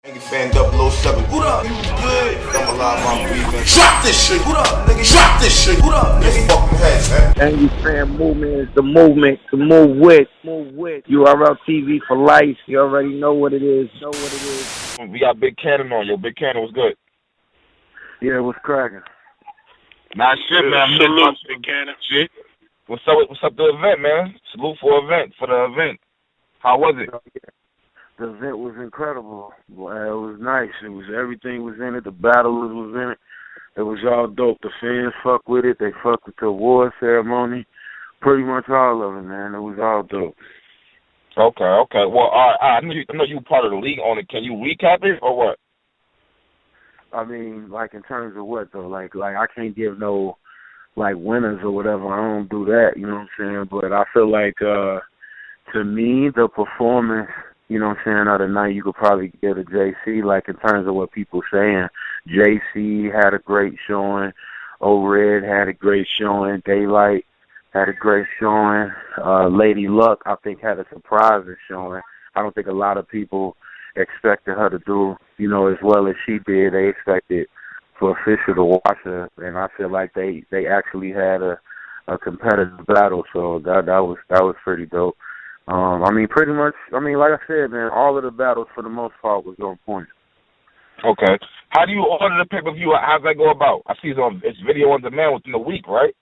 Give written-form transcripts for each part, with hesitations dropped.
Fan 007. What up? You good? I'm alive, I'm breathing. Drop this shit. What up, nigga? Drop this shit. What up? Nigga, fucking head, man. Andy Fan movement is the movement to move with. Move with. URL TV for life. You already know what it is. We got Big Kannon on. Yo, Big Kannon was good. Yeah, what's cracking? Nah, shit, man. Salute, Big Kannon. Shit. What's up the event, man? Salute for the event. How was it? The event was incredible. Well, it was nice. Everything was in it. The battle was in it. It was all dope. The fans fuck with it. They fucked with the award ceremony. Pretty much all of it, man. It was all dope. Okay. Well, all right. I know you part of the league on it. Can you recap it or what? I mean, like in terms of what though? Like I can't give no like winners or whatever. I don't do that. You know what I'm saying? But I feel like to me the performance, you know what I'm saying, of the night, you could probably get a JC, like in terms of what people saying. JC had a great showing. O-Red had a great showing. Daylight had a great showing. Lady Luck, I think, had a surprising showing. I don't think a lot of people expected her to do, you know, as well as she did. They expected for Fisher to watch her, and I feel like they actually had a competitive battle, so that was pretty dope. I mean, pretty much, like I said, man, all of the battles for the most part was on point. Okay. How do you order the pay-per-view? How's that go about? I see it's video on demand within a week, right?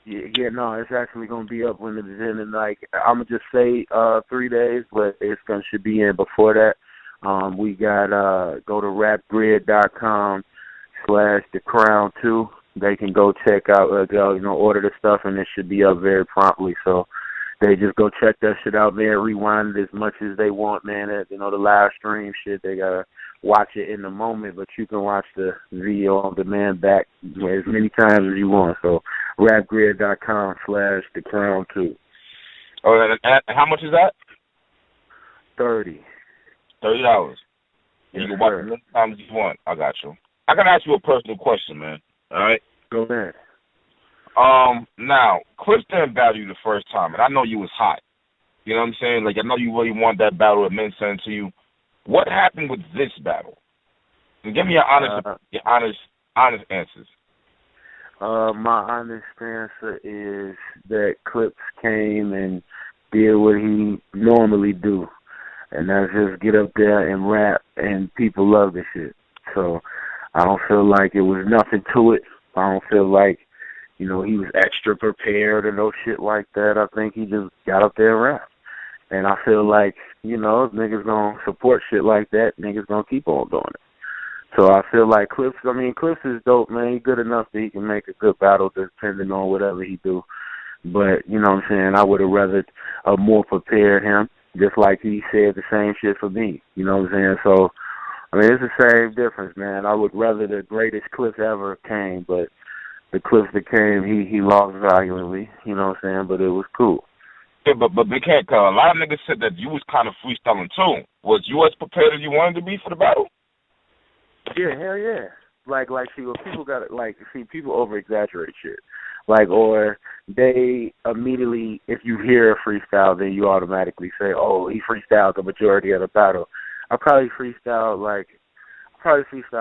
Yeah, no, it's actually going to be up when it's in, like, I'm going to just say 3 days, but should be in before that. We got, go to rapgrid.com/thecrown2. They can go check out, order the stuff, and it should be up very promptly, so they just go check that shit out there, rewind it as much as they want, man. The live stream shit, they gotta watch it in the moment, but you can watch the video on demand back as many times as you want. So rapgrid.com/thecrown2. Oh, and how much is that? $30. $30. Yes, you can watch it as many times as you want. I got you. I can ask you a personal question, man. All right? Go ahead. Now, Clips didn't battle you the first time, and I know you was hot. You know what I'm saying? Like, I know you really want that battle. It meant something to you. What happened with this battle? And give me your honest answers. My honest answer is that Clips came and did what he normally do, and that's just get up there and rap, and people love the shit. So I don't feel like it was nothing to it. I don't feel like, he was extra prepared or no shit like that. I think he just got up there and rapped. And I feel like, if niggas gonna support shit like that, niggas gonna keep on doing it. So I feel like Clips is dope, man. He's good enough that he can make a good battle depending on whatever he do. But, you know what I'm saying, I would have rather more prepared him, just like he said the same shit for me. You know what I'm saying? So, it's the same difference, man. I would rather the greatest Clips ever came, but the Clips that came, he lost valiantly, you know what I'm saying, but it was cool. Yeah, but Big Head, a lot of niggas said that you was kind of freestyling too. Was you as prepared as you wanted to be for the battle? Yeah, hell yeah. Like, people over-exaggerate shit. Or they immediately, if you hear a freestyle, then you automatically say, oh, he freestyled the majority of the battle. I probably freestyled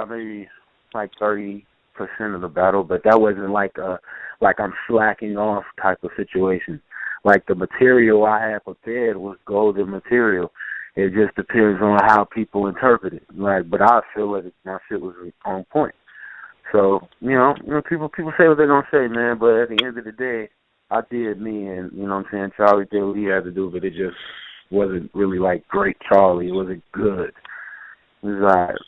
maybe 30% of the battle, but that wasn't like I'm slacking off type of situation. Like, the material I had prepared was golden material. It just depends on how people interpret it. But I feel like my shit was on point. So, people say what they're gonna say, man, but at the end of the day, I did me, and you know what I'm saying, Charlie did what he had to do, but it just wasn't really like great Charlie. It wasn't good. It was alright.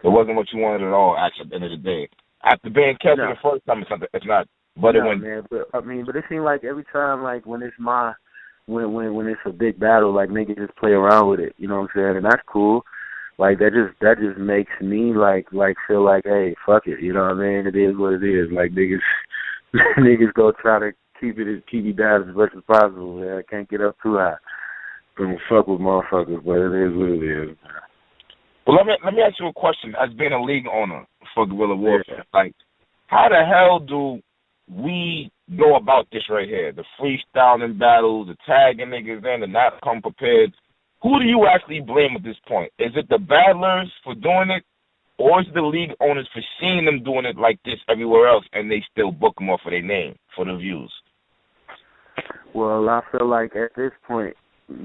It wasn't what you wanted at all, actually, at the end of the day. After being kept the first time, it's not. But it went. Man, but it seemed like every time, like when it's when it's a big battle, like niggas just play around with it. You know what I'm saying? And that's cool. Like that just makes me like feel like, hey, fuck it. You know what I mean? It is what it is. Like niggas go try to keep it down as much as possible. Man. I can't get up too high. Don't fuck with motherfuckers, but it is what it is. Well, let me ask you a question. As being a league owner for Guerrilla Warfare, like, how the hell do we go about this right here? The freestyling battles, the tagging niggas in, the not come prepared. who do you actually blame at this point? Is it the battlers for doing it, or is it the league owners for seeing them doing it like this everywhere else and they still book them off of their name for the views? Well, I feel like at this point,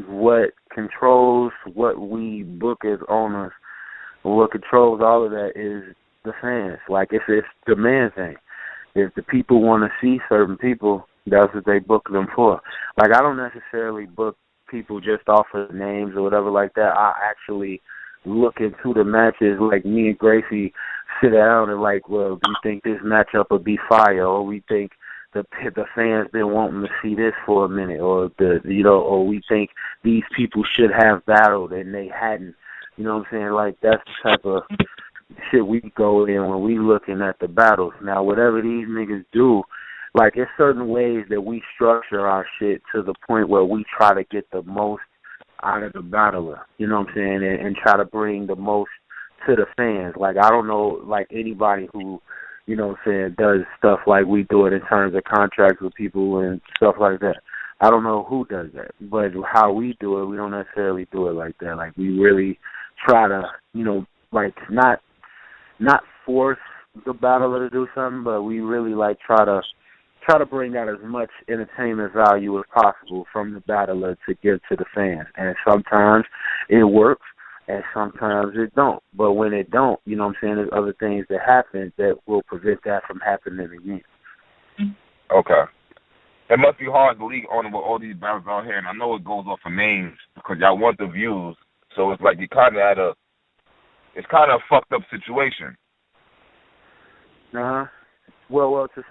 what controls what we book as owners, what controls all of that is the fans. Like, it's the man thing. If the people want to see certain people, that's what they book them for. Like, I don't necessarily book people just off of names or whatever like that. I actually look into the matches. Like, me and Gracie sit down and like, well, do you think this matchup would be fire? Or we think the fans been wanting to see this for a minute, or or we think these people should have battled and they hadn't. You know what I'm saying? Like, that's the type of shit we go in when we looking at the battles. Now, whatever these niggas do, like, there's certain ways that we structure our shit to the point where we try to get the most out of the battler. You know what I'm saying? And try to bring the most to the fans. Like, I don't know, like, anybody who, you know what I'm saying, does stuff like we do it in terms of contracts with people and stuff like that. I don't know who does that. But how we do it, we don't necessarily do it like that. Like, we really try to, like, not force the battler to do something, but we really, like, try to bring out as much entertainment value as possible from the battler to give to the fans. And sometimes it works, and sometimes it don't. But when it don't, you know what I'm saying, there's other things that happen that will prevent that from happening again. Okay. It must be hard to league owner with all these battles out here, and I know it goes off of names because y'all want the views, so it's like you kind of it's kind of a fucked up situation. Uh-huh. Well, to a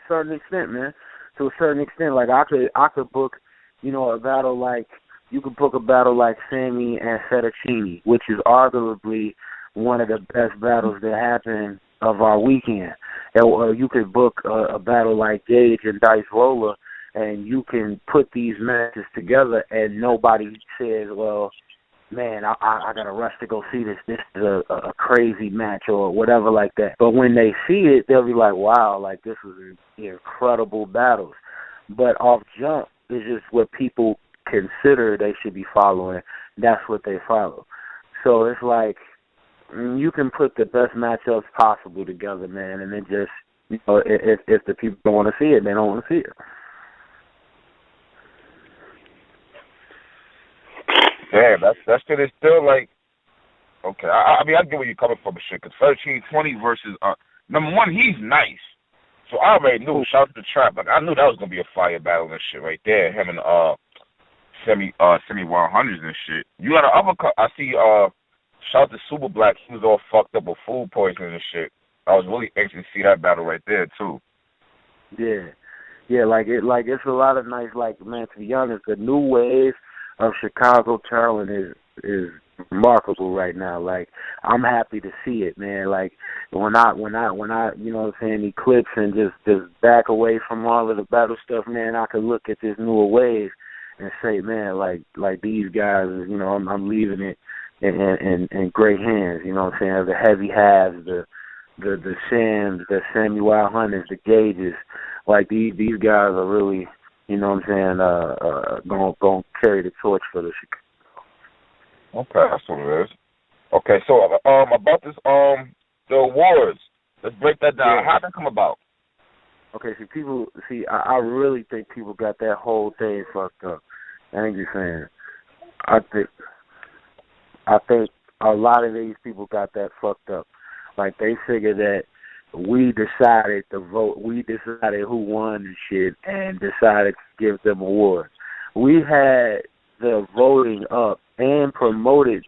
certain extent, man. To a certain extent, like, I could book, a battle like, you could book a battle like Sammy and Fettuccine, which is arguably one of the best battles that happened of our weekend. Or you could book a battle like Gage and Dice Roller, and you can put these matches together, and nobody says, well, man, I got to rush to go see this. This is a crazy match or whatever like that. But when they see it, they'll be like, wow, like, this was incredible battles. But off jump is just what people consider they should be following. That's what they follow. So it's like, you can put the best matchups possible together, man, and then just, if the people don't want to see it, they don't want to see it. Damn, that shit is still like, okay. I mean, I get where you're coming from, shit. Cause 13-20 versus number one, he's nice, so I already knew. Shout out to the Trap, like, I knew that was gonna be a fire battle and shit right there. Him and semi 100s and shit. You got an uppercut. I see. Shout out to Super Black. He was all fucked up with food poisoning and shit. I was really anxious to see that battle right there too. Yeah, like it's a lot of nice, like, man. To be honest, the new wave of Chicago talent is remarkable right now. Like, I'm happy to see it, man. Like, when I you know what I'm saying, eclipse and just back away from all of the battle stuff, man, I could look at this newer wave and say, man, like these guys, I'm leaving it in great hands. You know what I'm saying? The heavy halves, the Shams, the Sammy Wild Hunters, the Gages, like these guys are really, you know what I'm saying, going to carry the torch for the Chicago. Okay, that's what it is. Okay, so about this the awards, let's break that down. Yeah. How did that come about? Okay, I really think people got that whole thing fucked up. I ain't just saying. I think a lot of these people got that fucked up. Like, they figured that we decided to vote. We decided who won and shit, and decided to give them awards. We had the voting up and promoted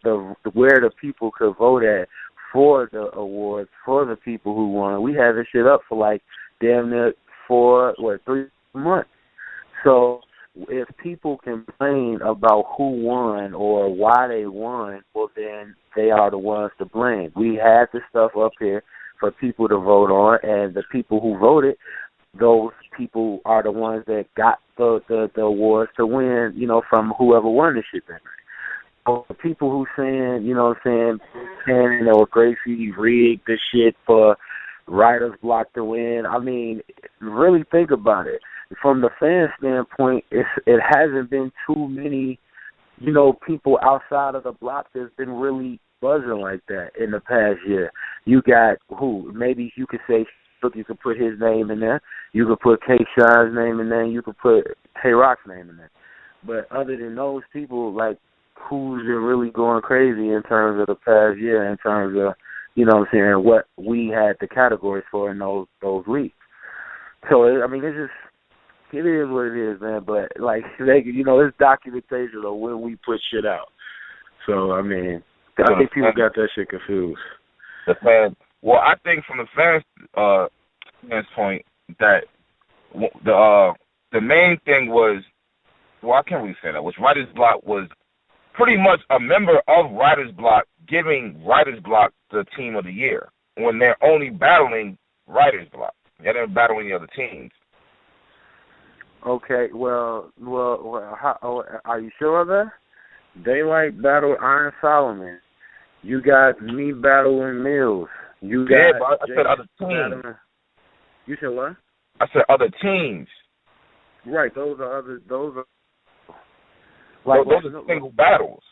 where the people could vote at for the awards for the people who won. We had this shit up for like damn near 3 months. So if people complain about who won or why they won, well, then they are the ones to blame. We had the stuff up here for people to vote on, and the people who voted, those people are the ones that got the awards to win, from whoever won the shit that night. So the people who saying, Kannon or Gracie rigged the shit for writer's block to win, I mean, really think about it. From the fan standpoint, it hasn't been too many you know, people outside of the block that's been really buzzing like that in the past year. You got who? Maybe you could say, look, you could put his name in there. You could put K-Shine's name in there. You could put Tay-Rock's name in there. But other than those people, like, who's been really going crazy in terms of the past year, in terms of, you know what I'm saying, what we had the categories for in those leagues. So, I mean, it's just, it is what it is, man. But, like, they, you know, it's documentation of when we put shit out. So, I mean, I think people got that shit confused. The fans, well, I think from the fans' point that the main thing was, well, I can't really say that, was Writer's Block was pretty much a member of Writer's Block giving Writer's Block the team of the year when they're only battling Writer's Block. They didn't battle any other teams. Okay, well, are you sure of that? Daylight battled Iron Solomon. You got me battling Mills. You got but I said other teams. You said what? I said other teams. Right, those are like those are single battles.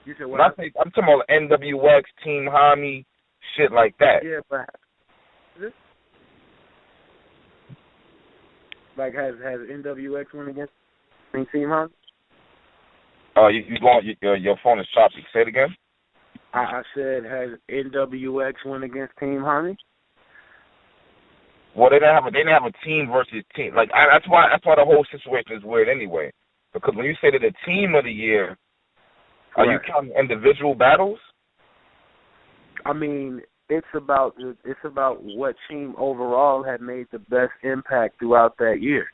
You said what? When I say, I'm talking about NWX, Team Hami, shit like that. Yeah, but like has NWX won against Team Hami? Your phone is choppy. Say it again. I said, has NWX won against Team Hami? Well, they didn't have a team versus team. Like that's why the whole situation is weird anyway. Because when you say that the team of the year, are you counting individual battles? I mean, it's about what team overall had made the best impact throughout that year.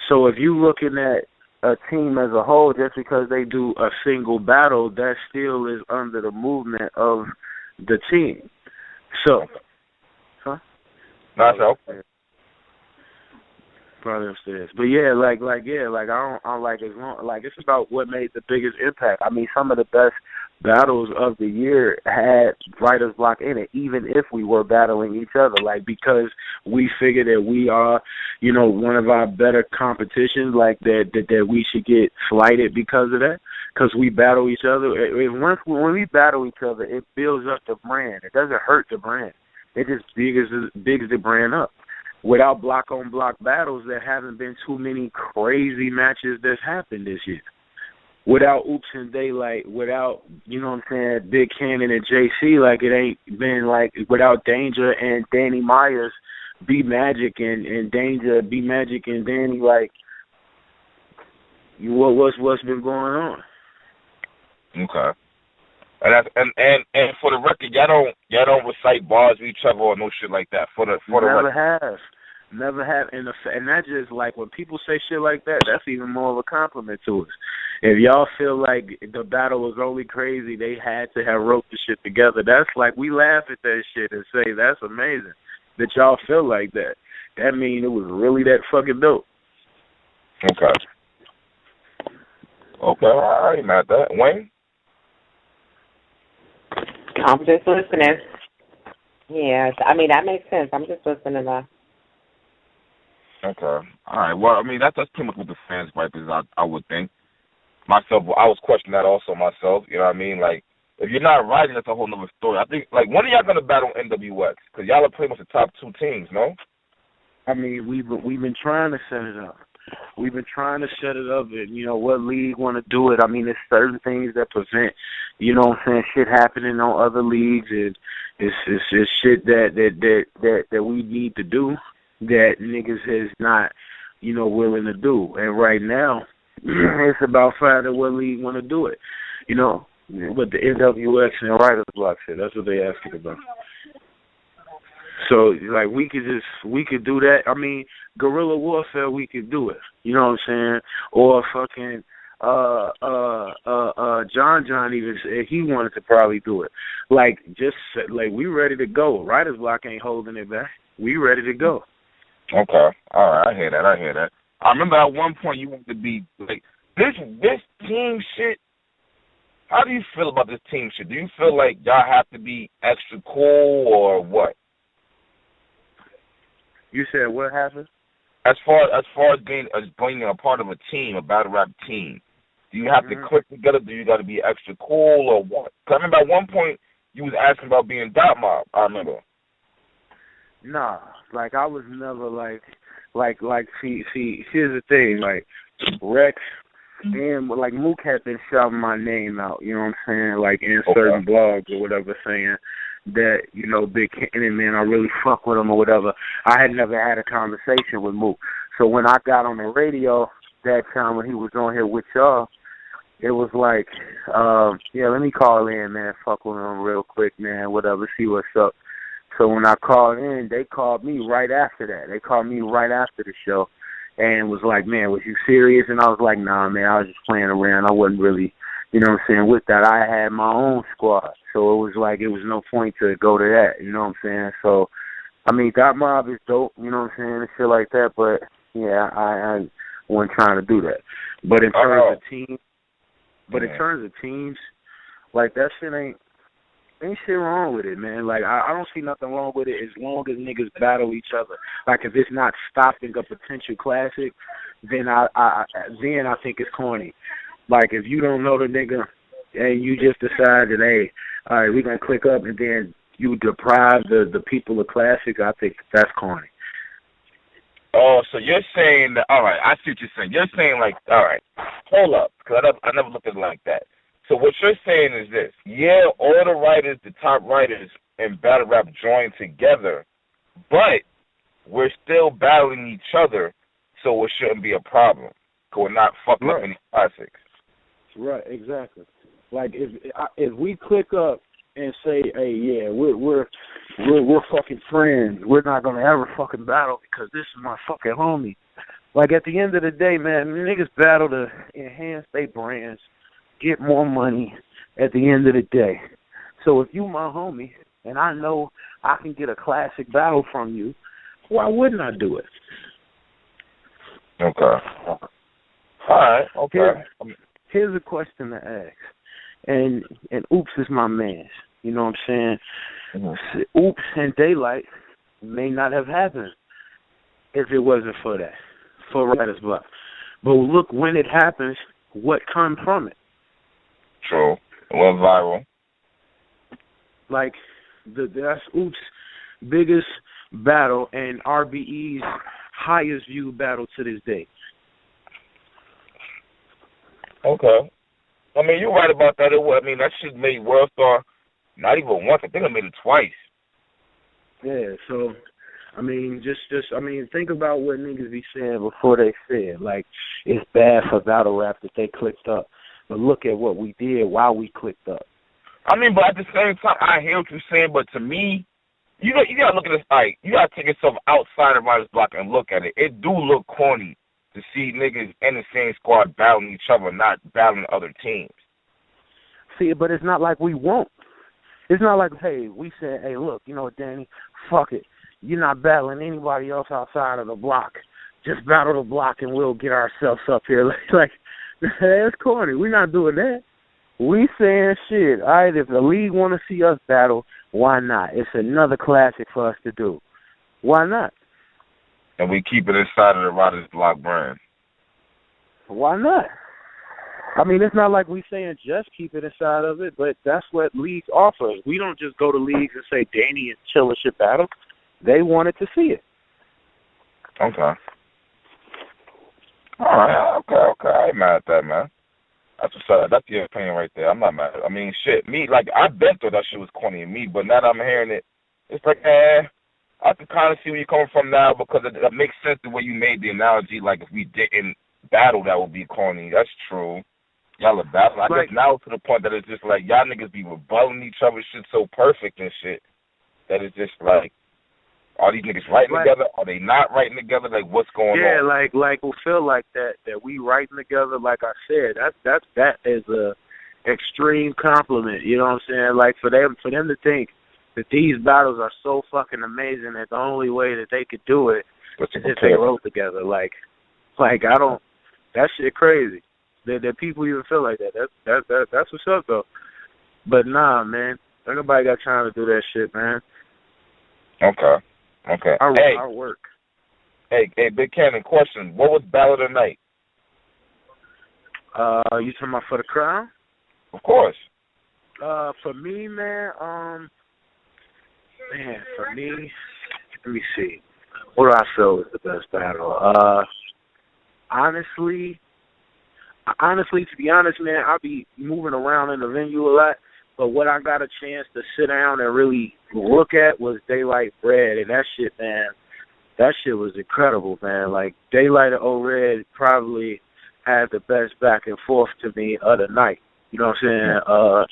So if you're looking at a team as a whole, just because they do a single battle, that still is under the movement of the team. So, Not so. Probably upstairs, but yeah, like I don't like as long, like it's about what made the biggest impact. I mean, some of the best battles of the year had Writer's Block in it, even if we were battling each other, like because we figure that we are, you know, one of our better competitions, like that we should get slighted because of that, because we battle each other. When we battle each other, it builds up the brand. It doesn't hurt the brand. It just bigs the brand up. Without block-on-block battles, there haven't been too many crazy matches that's happened this year. Without Oops and Daylight, without, you know what I'm saying, Big Kannon and JC, like it ain't been like, without Danger and Danny Myers, B-Magic and Danger, B-Magic and Danny, like, what's been going on? Okay. And for the record, y'all don't recite bars with each other or no shit like that. Never have, and that's just like when people say shit like that, that's even more of a compliment to us. If y'all feel like the battle was only crazy, they had to have wrote the shit together. That's like, we laugh at that shit and say that's amazing that y'all feel like that. That means it was really that fucking dope. Okay, I ain't mad at that. Wayne? I'm just listening. Yes, I mean, that makes sense. I'm just listening now. Okay. All right. Well, I mean, that's pretty much what the fans might be, I would think. Myself, I was questioning that also myself. You know what I mean? Like, if you're not writing, that's a whole nother story. I think, like, when are y'all going to battle NWX? Because y'all are pretty much the top two teams, no? I mean, we've been trying to set it up. We've been trying to set it up, and, you know, what league want to do it. I mean, there's certain things that prevent, you know what I'm saying, shit happening on other leagues, and it's shit that we need to do that niggas is not, you know, willing to do. And right now, it's about finding what league want to do it, you know. But the NWX and Writer's Block shit, that's what they asking about. So, like, we could do that. I mean, guerrilla warfare, we could do it. You know what I'm saying? Or fucking John even said he wanted to probably do it. Like, just, like, we ready to go. Writer's Block ain't holding it back. We ready to go. Okay. All right. I hear that. I remember at one point you wanted to be, like, this team shit. How do you feel about this team shit? Do you feel like y'all have to be extra cool or what? You said what happened? As far as being a part of a team, a battle rap team, Do you have to click together? Do you got to be extra cool or what? 'Cause I remember at one point you was asking about being dot mob. I remember. Nah, like I was never like see. Here's the thing, like Rex and like Mook had been shouting my name out. You know what I'm saying? Like in certain blogs or whatever, saying that Big Kannon, man, I really fuck with him or whatever. I had never had a conversation with Mook, so when I got on the radio that time when he was on here with y'all, it was like, yeah, let me call in, man, fuck with him real quick, man, whatever, see what's up. So when I called in, they called me right after that. They called me right after the show and was like, man, was you serious? And I was like, nah, man, I was just playing around. I wasn't really, with that. I had my own squad. So it was like, it was no point to go to that, you know what I'm saying? So, I mean, Dot Mob is dope, you know what I'm saying, and shit like that, but, yeah, I wasn't trying to do that. But in terms of teams, like, that shit ain't shit wrong with it, man. Like, I don't see nothing wrong with it as long as niggas battle each other. Like, if it's not stopping a potential classic, then I think it's corny. Like, if you don't know the nigga and you just decide that, hey, all right, we're going to click up and then you deprive the people of classics, I think that's corny. Oh, so you're saying that, all right, I see what you're saying. You're saying, like, all right, hold up, because I never looked at it like that. So what you're saying is this. Yeah, all the writers, the top writers in battle rap join together, but we're still battling each other, so it shouldn't be a problem. Because we're not fucking up any classics. Right, exactly. Like, if we click up and say, hey, yeah, we're fucking friends, we're not going to ever fucking battle because this is my fucking homie. Like, at the end of the day, man, niggas battle to enhance their brands, get more money at the end of the day. So if you my homie and I know I can get a classic battle from you, why wouldn't I do it? Okay. All right. Okay. Here's a question to ask. And Oops is my man. You know what I'm saying? Mm-hmm. Oops and Daylight may not have happened if it wasn't for that, for Writer's Block. But look, when it happens, what comes from it? True. It went viral. Like, that's Oops' biggest battle and RBE's highest viewed battle to this day. Okay. I mean, you're right about that. That shit made World Star not even once. I think I made it twice. Yeah, so, think about what niggas be saying before they say it. Like, it's bad for battle rap that they clicked up. But look at what we did while we clicked up. But at the same time, I hear what you're saying, but to me, you gotta look at this, like, you gotta take yourself outside of Writer's Block and look at it. It do look corny to see niggas in the same squad battling each other, not battling other teams. See, but it's not like we won't. It's not like, hey, we said, hey, look, you know what, Danny, fuck it. You're not battling anybody else outside of the block. Just battle the block and we'll get ourselves up here. Like, that's corny. We're not doing that. We saying shit. All right, if the league want to see us battle, why not? It's another classic for us to do. Why not? And we keep it inside of the Writer's Block brand. Why not? It's not like we saying just keep it inside of it, but that's what leagues offer. We don't just go to leagues and say Danny and Chilla should battle. They wanted to see it. Okay. All right. Okay. I ain't mad at that, man. That's your opinion right there. I'm not mad. I bet thought that shit was corny in me, but now that I'm hearing it, it's like, I can kind of see where you're coming from now because it makes sense the way you made the analogy. Like, if we didn't battle, that would be corny. That's true. Y'all are battling. I guess now to the point that it's just like y'all niggas be rebutting each other shit so perfect and shit that it's just like, are these niggas writing together? Are they not writing together? Like, what's going on? Yeah, like we feel like that we writing together. Like I said, that is a extreme compliment. You know what I'm saying? Like for them to think that these battles are so fucking amazing that the only way that they could do it is if they wrote together. Like I don't. That shit crazy. That people even feel like that. That's what's up though. But nah, man, ain't nobody got time to do that shit, man. Okay. Our work. Hey, Big Kannon, question. What was Battle of the Night? You talking about for the crown? Of course. For me, man, for me, let me see. What do I feel is the best battle? Honestly, to be honest, man, I'll be moving around in the venue a lot. But what I got a chance to sit down and really look at was Daylight Red, and that shit, man, that shit was incredible, man. Like, Daylight and O-Red probably had the best back and forth to me of the night. You know what I'm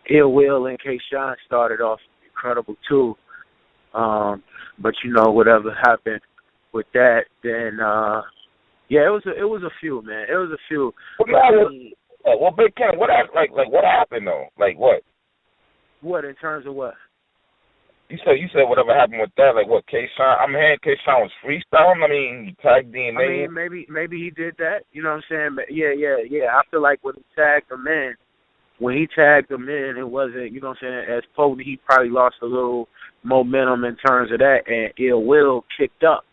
saying? Ill Will and K-Shine started off incredible, too. But, you know, whatever happened with that, then, yeah, it was a few, man. It was a few. Well, Big Ken, what happened though? Like what? What in terms of what? You said whatever happened with that. Like what? K-Shine. I'm hearing K-Shine was freestyling. I mean, he tagged DNA. I mean, maybe he did that. You know what I'm saying? But yeah. I feel like when he tagged them in, it wasn't, you know what I'm saying, as potent. He probably lost a little momentum in terms of that, and Ill Will kicked up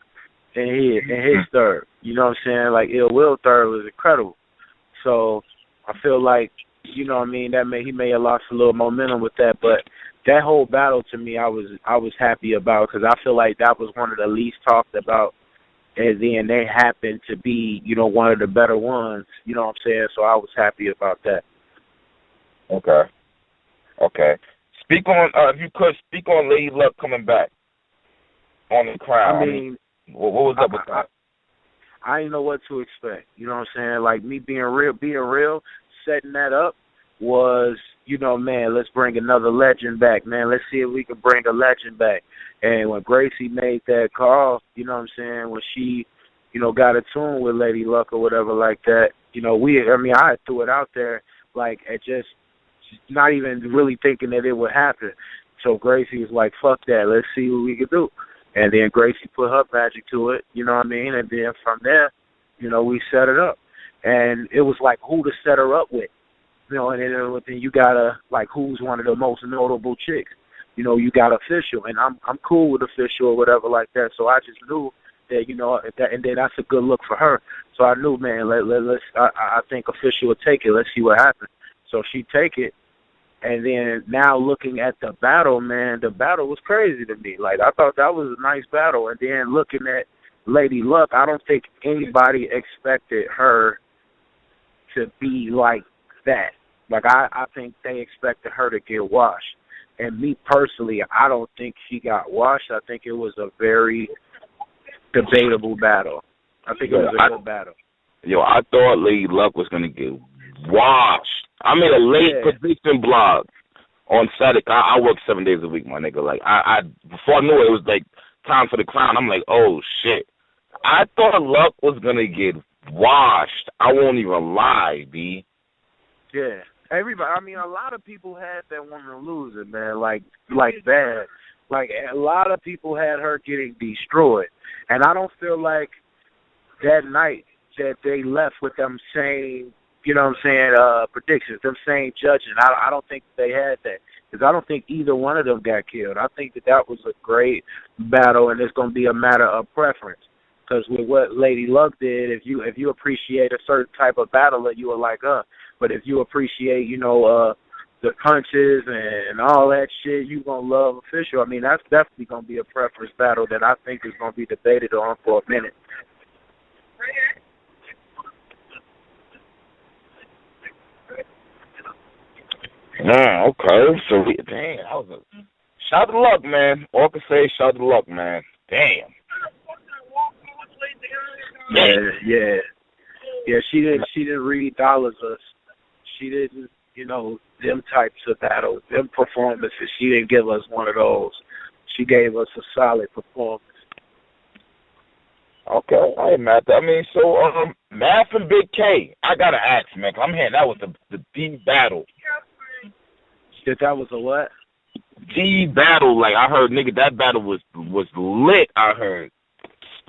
in his third. You know what I'm saying? Like Ill Will third was incredible. So I feel like, you know what I mean, he may have lost a little momentum with that, but that whole battle to me, I was happy about, because I feel like that was one of the least talked about, and then they happened to be, you know, one of the better ones. You know what I'm saying? So I was happy about that. Okay. Speak on, if you could, speak on Lady Luck coming back on the crown. I mean, what was up with that? I didn't know what to expect. You know what I'm saying? Like, me being real, setting that up was, you know, man, let's bring another legend back, man. Let's see if we can bring a legend back. And when Gracie made that call, you know what I'm saying, when she, you know, got a tune with Lady Luck or whatever like that, you know, I threw it out there, like, at just not even really thinking that it would happen. So Gracie was like, fuck that, let's see what we can do. And then Gracie put her magic to it, you know what I mean? And then from there, you know, we set it up. And it was like who to set her up with. You know, and then you got to, like, who's one of the most notable chicks. You know, you got Official, and I'm cool with Official or whatever like that. So I just knew that, you know, and then that's a good look for her. So I knew, man, I think Official would take it. Let's see what happens. So she take it. And then now looking at the battle, man, the battle was crazy to me. Like, I thought that was a nice battle. And then looking at Lady Luck, I don't think anybody expected her to be like that. Like, I think they expected her to get washed. And me personally, I don't think she got washed. I think it was a very debatable battle. I think it was a good battle. I thought Lady Luck was going to get washed. I made a late prediction blog on Saturday. I work 7 days a week, my nigga. Like, I before I knew it was like time for the crown. I'm like, oh shit. I thought Luck was gonna get washed. I won't even lie, B. Yeah, everybody. I mean, a lot of people had that one to lose it, man. Like bad. Like, a lot of people had her getting destroyed, and I don't feel like that night that they left with them saying, you know what I'm saying, predictions, them saying judging. I don't think they had that, because I don't think either one of them got killed. I think that was a great battle, and it's going to be a matter of preference. Because with what Lady Luck did, if you appreciate a certain type of battler, you are like her. But if you appreciate, you know, the punches and all that shit, you going to love Official. I mean, that's definitely going to be a preference battle that I think is going to be debated on for a minute. Okay. So, damn, that was a shout to Luck, man. All I can say is shout to Luck, man. Damn. Yeah. She didn't read dollars. She didn't, you know, them types of battles, them performances. She didn't give us one of those. She gave us a solid performance. Okay, I ain't mad at that. I mean, so Math and Big K, I gotta ask, man. 'Cause I'm hearing that was the D battle. That was a what? D battle. Like, I heard, nigga, that battle was lit. I heard.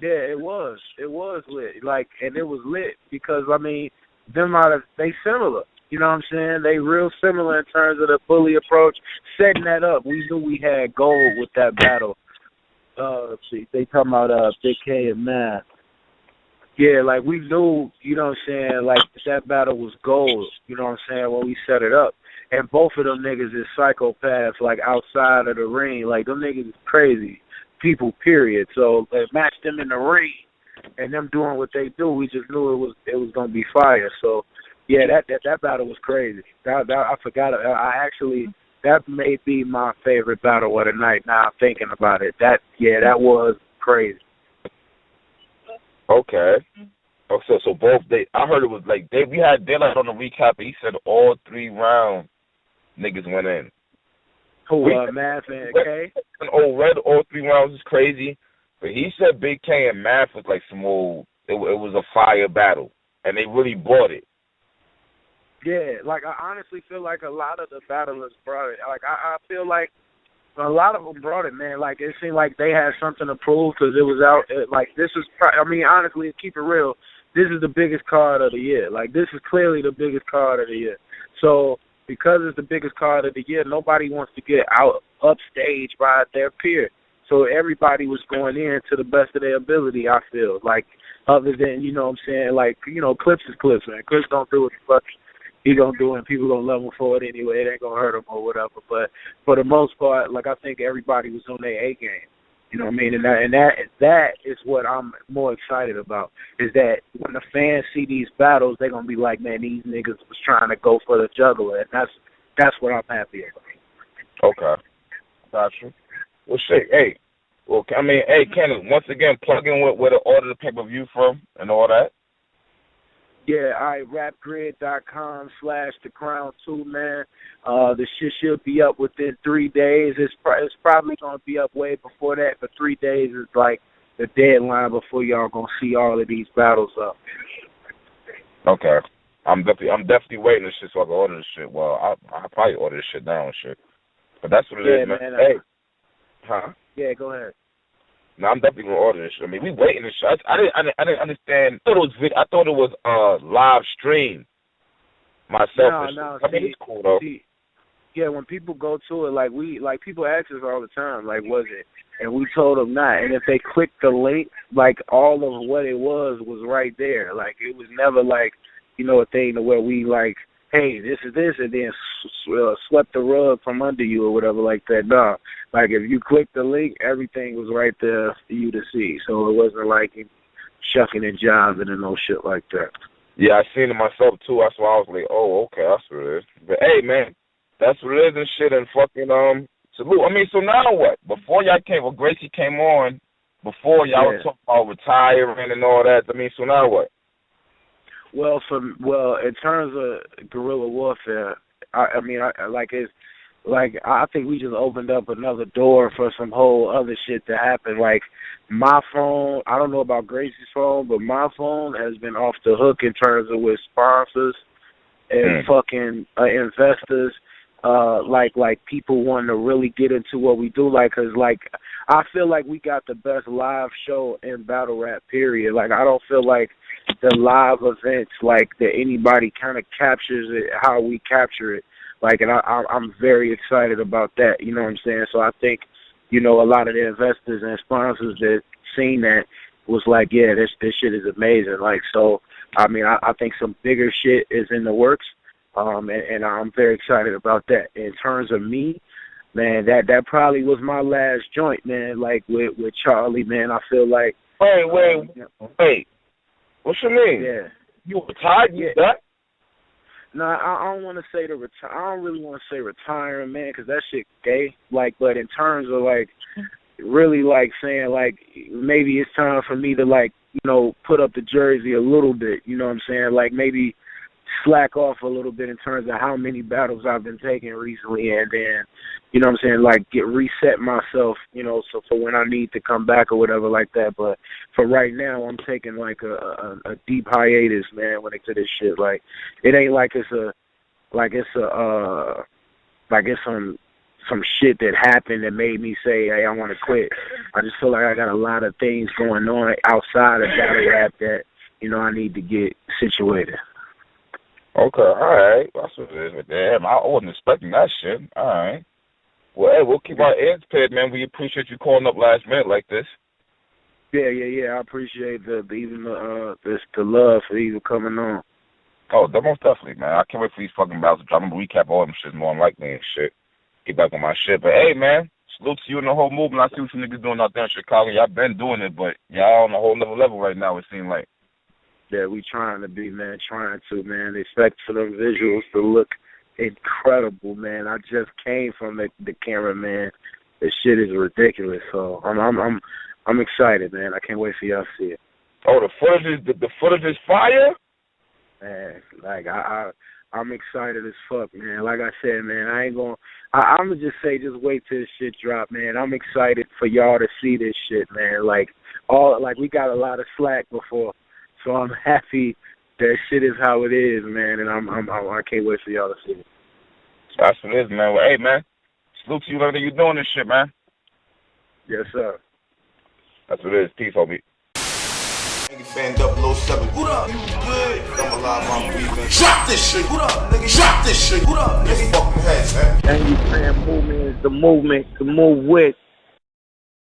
Yeah, it was lit. Like, and it was lit because, I mean, they similar. You know what I'm saying? They real similar in terms of the bully approach. Setting that up, we knew we had gold with that battle. Let's see, they talking about Big K and Math. Yeah, like we knew, you know what I'm saying, like that battle was gold, you know what I'm saying, when we set it up. And both of them niggas is psychopaths, like outside of the ring. Like them niggas is crazy people, period. So match them in the ring and them doing what they do, we just knew it was gonna be fire. So yeah, that battle was crazy. That I forgot. I actually, that may be my favorite battle of the night. Now I'm thinking about it. That was crazy. Okay. Oh, so both I heard it was like we had Daylight on the recap, and he said all 3 rounds niggas went in. Who, Math and K? And Red, all 3 rounds is crazy, but he said Big K and Math was like some old, it was a fire battle, and they really bought it. Yeah, like I honestly feel like a lot of the battlers brought it. Like I feel like a lot of them brought it, man. Like it seemed like they had something to prove because it was out. Like this is, I mean, honestly, keep it real. This is the biggest card of the year. Like this is clearly the biggest card of the year. So because it's the biggest card of the year, nobody wants to get upstaged by their peer. So everybody was going in to the best of their ability, I feel. Like other than, you know what I'm saying, like, you know, Clips is Clips, man. Clips don't do what the fuck he gonna do, and people gonna love him for it anyway. It ain't gonna hurt him or whatever. But for the most part, like I think everybody was on their A game. You know what I mean? And that is what I'm more excited about, is that when the fans see these battles, they're gonna be like, man, these niggas was trying to go for the juggler, and that's what I'm happy about. Okay, gotcha. Well, shit, hey, Kannon, once again, plug in where to order the pay-per-view from and all that. Yeah, all right, rapgrid.com/thecrown2, man. The shit should be up within 3 days. It's probably going to be up way before that, but 3 days is like the deadline before y'all going to see all of these battles up. Okay. I'm definitely waiting this shit so I can order this shit. Well, I'll probably order this shit now and shit. But that's what it is, man. Hey. Huh? Yeah, go ahead. No, I'm definitely gonna order this shit. I mean, we waiting this shit. I didn't understand. I thought it was live stream. Myself. No. I mean, it's cool though. Yeah, when people go to it, like people ask us all the time, like, was it? And we told them not. And if they click the link, like all of what it was right there. Like it was never like, you know, a thing to where we like, hey, this is this, and then swept the rug from under you or whatever like that. No. Like, if you click the link, everything was right there for you to see. So it wasn't like shucking and jiving and no shit like that. Yeah, I seen it myself, too. That's why I was like, oh, okay, that's what it is. But, hey, man, that's what it is and shit, and fucking, salute. I mean, so now what? Before y'all Gracie came on, before y'all were talking about retiring and all that, I mean, so now what? Well, in terms of guerrilla warfare, I think we just opened up another door for some whole other shit to happen. Like my phone, I don't know about Gracie's phone, but my phone has been off the hook in terms of with sponsors and fucking investors. Like people wanting to really get into what we do. Like, cause like I feel like we got the best live show in battle rap. Period. Like I don't feel like the live events like that anybody kind of captures it how we capture it. Like, and I'm very excited about that. You know what I'm saying? So I think, you know, a lot of the investors and sponsors that seen that was like, yeah, this shit is amazing. Like, so, I mean, I think some bigger shit is in the works, and I'm very excited about that. In terms of me, man, that probably was my last joint, man, like with Charlie, man. I feel like... Wait. What you mean? Yeah. You retired? You done? No, I don't want to say I don't really want to say retiring, man, because that shit gay. Like, but in terms of like, really like saying like maybe it's time for me to like, you know, put up the jersey a little bit. You know what I'm saying? Like maybe slack off a little bit in terms of how many battles I've been taking recently, and then, you know what I'm saying, like reset myself, you know, so for when I need to come back or whatever like that. But for right now, I'm taking like a deep hiatus, man, when it to this shit. Like it ain't like it's some shit that happened that made me say, hey, I want to quit. I just feel like I got a lot of things going on outside of battle rap that, you know, I need to get situated. Okay, all right. That's what it is. But damn, I wasn't expecting that shit. All right. Well, hey, we'll keep our ears peeled, man. We appreciate you calling up last minute like this. Yeah. I appreciate the love for even coming on. Oh, most definitely, man. I can't wait for these fucking battles to drop. I'm gonna recap all them shit more than likely and shit. Get back on my shit. But hey, man, salute to you and the whole movement. I see what you niggas doing out there in Chicago. Y'all been doing it, but y'all on a whole other level right now, it seems like. Yeah, we trying to be, man. Trying to, man. Expect for them visuals to look incredible, man. I just came from the camera, man. This shit is ridiculous. So I'm excited, man. I can't wait for y'all to see it. Oh, the footage is fire? Man, like I'm excited as fuck, man. Like I said, man, I'm gonna just say, just wait till this shit drop, man. I'm excited for y'all to see this shit, man. Like we got a lot of slack before, so I'm happy that shit is how it is, man. And I can't wait for y'all to see it. That's what it is, man. Well, hey, man, salute to you, everything you doing this shit, man. Yes, sir. That's what it is. Peace, homie. Fan 007. What up? You good? I'm alive, I'm breathing. Drop this shit. What up, nigga? Drop this shit. What up, nigga? Fucking heads, man. And you fan movement is the movement to move with.